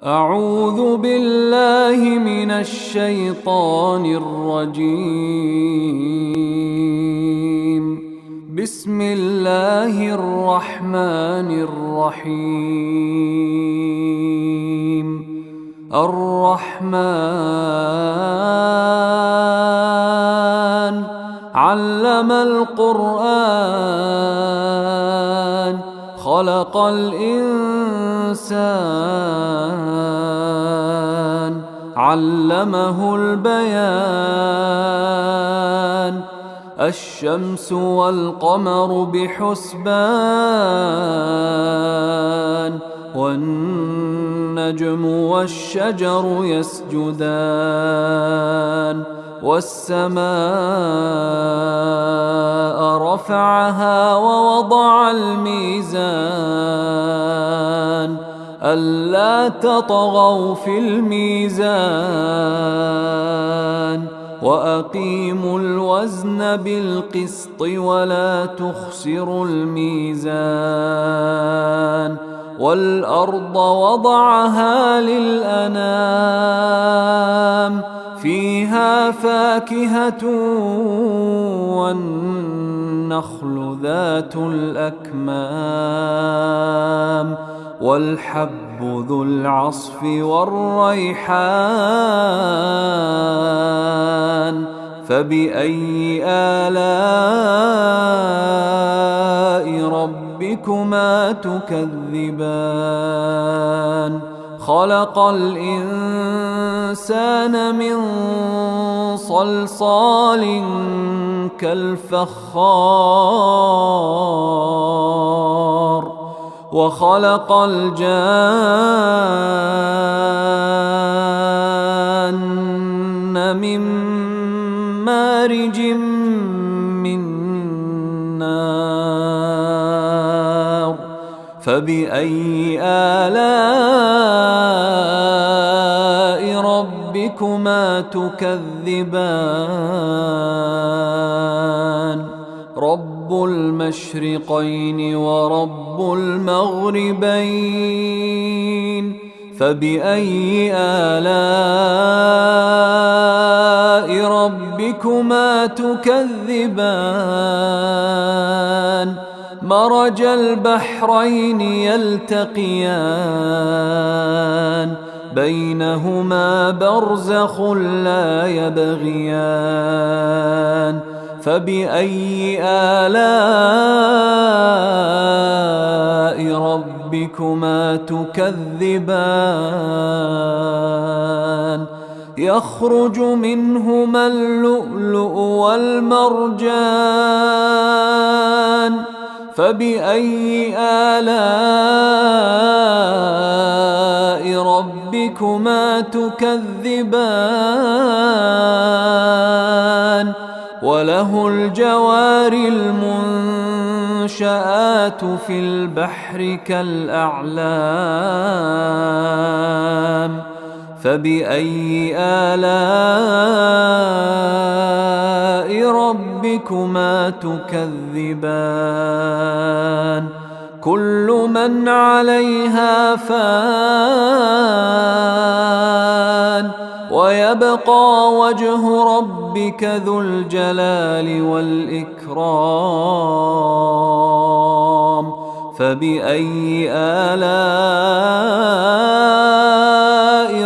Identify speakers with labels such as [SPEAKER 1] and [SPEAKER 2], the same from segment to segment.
[SPEAKER 1] أعوذ بالله من الشيطان الرجيم. بسم الله الرحمن الرحيم. الرحمن علم القرآن خلق الإنسان علمه البيان. الشمس والقمر بحسبان والنجم والشجر يسجدان. والسماء رفعها ووضع الميزان ألا تطغوا في الميزان وأقيموا الوزن بالقسط ولا تخسروا الميزان. والأرض وضعها للأنام فيها فاكهة والنخل ذات الأكمام والحب ذو العصف والريحان. فبأي آلاء ربكما تكذبان؟ خلق الإنسان من صلصال كالفخار وخلق الجان من مارج من نار. فبأي آلاء ربكما تكذبان؟ رب المشرقين ورب المغربين. فبأي آلاء ربكما تكذبان؟ مرج البحرين يلتقيان بينهما برزخ لا يبغيان. فبأي آلاء ربكما تكذبان؟ يخرج منهما اللؤلؤ والمرجان. فبأي آلاء ربكما تكذبان؟ وله الجوار المنشآت في البحر كالأعلام. فبأي آلاء ربكما تكذبان؟ كل من عليها فان ويبقى وجه ربك ذو الجلال والإكرام. فبأي آلاء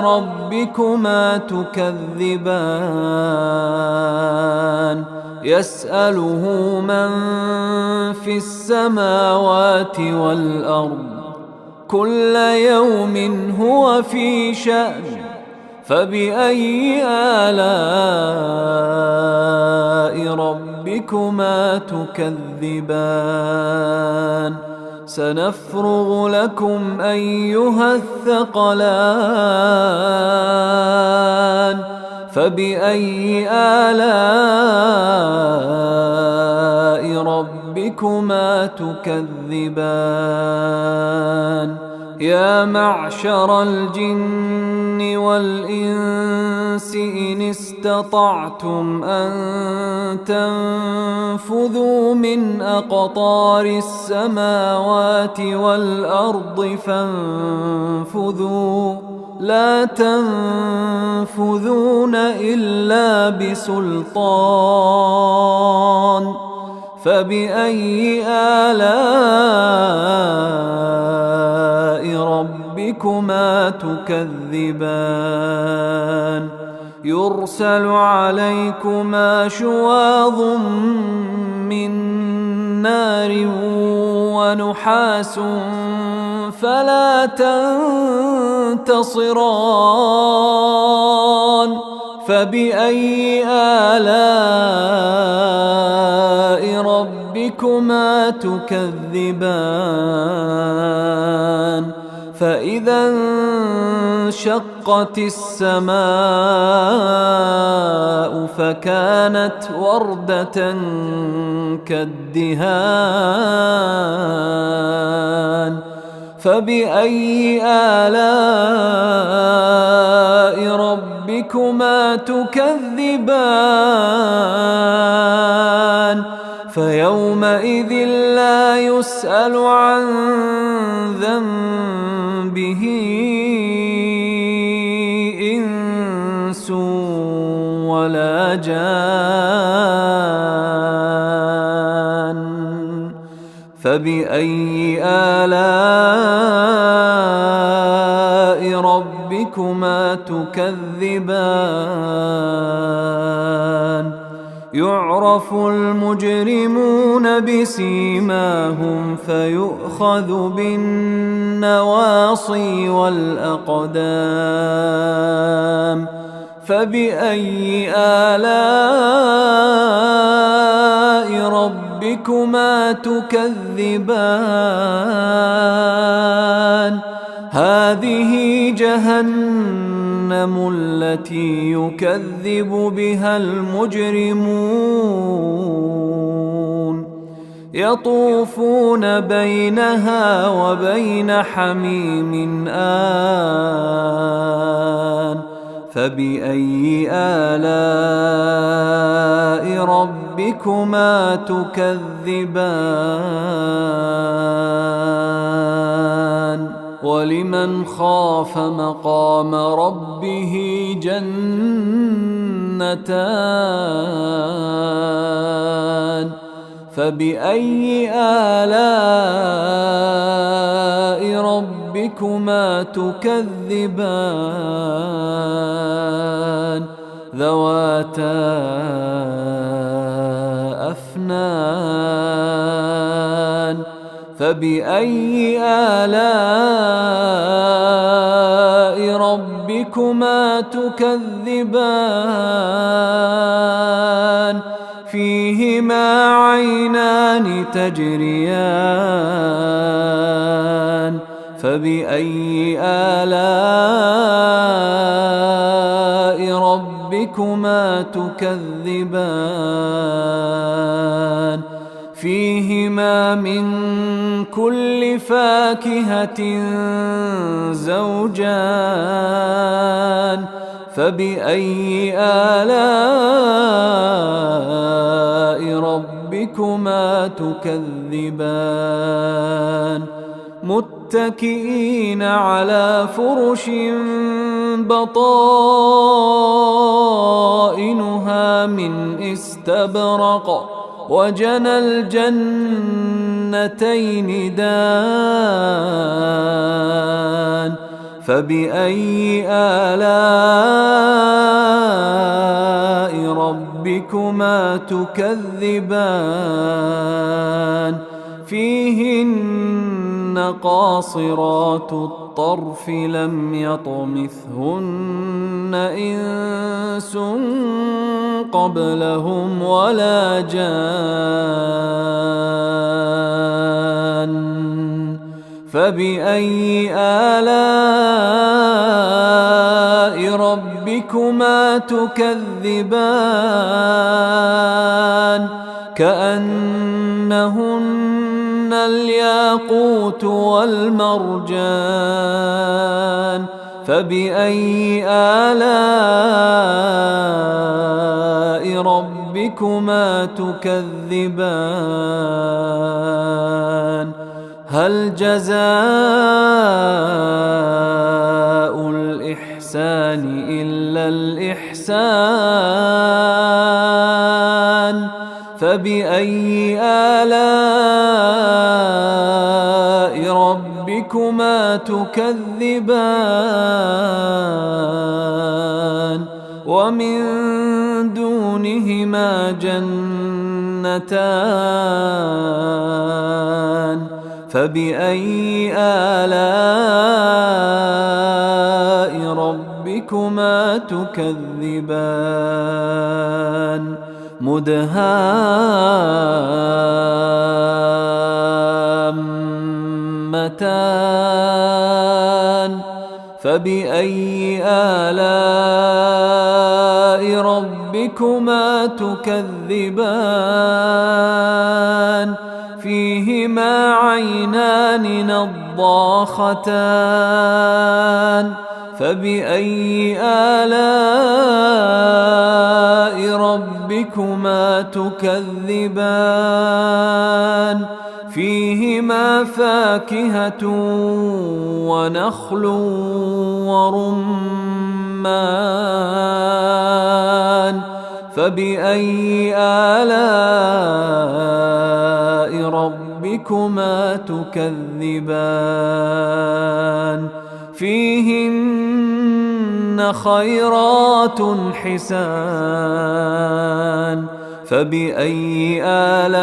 [SPEAKER 1] ربكما تكذبان؟ يسأله من في السماوات والأرض كل يوم هو في شأن. فبأي آلاء ربكما تكذبان؟ سنفرغ لكم أيها الثقلان. فبأي آلاء ربكما تكذبان؟ يا معشر الجن والإنس إن استطعتم أن تنفذوا من أقطار السماوات والأرض فانفذوا لا تنفذون إلا بسلطان فبأي آلاء ربكما تكذبان يرسل عليكما شواظ من نار ونحاس فلا تنتصران فبأي آلاء ربكما تكذبان فإذا انشقت السماء فكانت وردة كالدهان فبأي آلاء ربكما تكذبان فيومئذ لا يسأل عن ذنبه إنس ولا جان فبأي آلاء ربكما تكذبان يعرف المجرمون بسيماهم فيؤخذ بالنواصي والأقدام فبأي آلاء ربكما تكذبان هذه جهنم التي يكذب بها المجرمون يطوفون بينها وبين حميم آن فبأي آلاء ربكما تكذبان ولمن خاف مقام ربه جنتان فبأي آلاء ربكما تكذبان ذواتا أفنان فبأي آلاء ربكما تكذبان فيهما عينان تجريان فبأي آلاء ربكما تكذبان فيهما من كل فاكهة زوجان فبأي آلاء ربكما تكذبان متكئين على فرش بطائنها من استبرق وجنى الجنتين دان فبأي آلاء ربكما تكذبان فيهن قاصرات الطرف لم يطمثهن إنس قبلهم ولا جان فبأي آلاء ربكما تكذبان كأنهن الياقوت والمرجان فبأي آلاء ربكما تكذبان هل جزاء الإحسان إلا الإحسان فبأي آلاء ربكما تكذبان ومن دونهما جنتان فبأي آلاء ربكما تكذبان مدهامتان فبأي آلاء ربكما تكذبان فيهما عينان نضاختان فبأي آلاء ربكما تكذبان فيهما فاكهة ونخل ورمان فبأي آلاء ربكما تكذبان فيهن خيرات حسان فبأي آلاء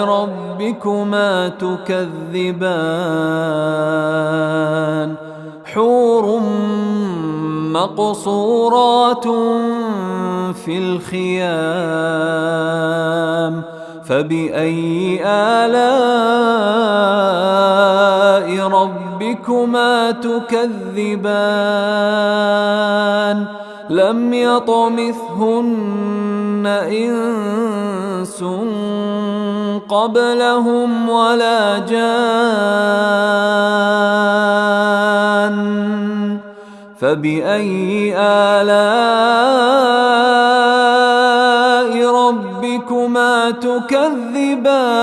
[SPEAKER 1] ربكما تكذبان حور مقصورات في الخيام فبأي آلاء ربكما تكذبان لم يطمثهن إنس قبلهم ولا جان فبأي آلاء ربكما تكذبان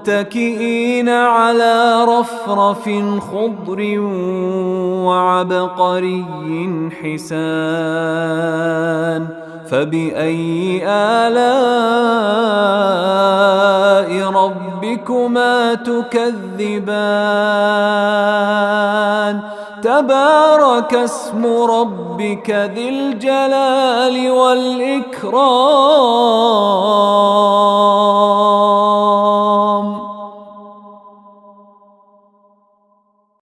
[SPEAKER 1] متكئين على رفرف خضر وعبقري حسان فبأي آلاء ربكما تكذبان تبارك اسم ربك ذي الجلال والإكرام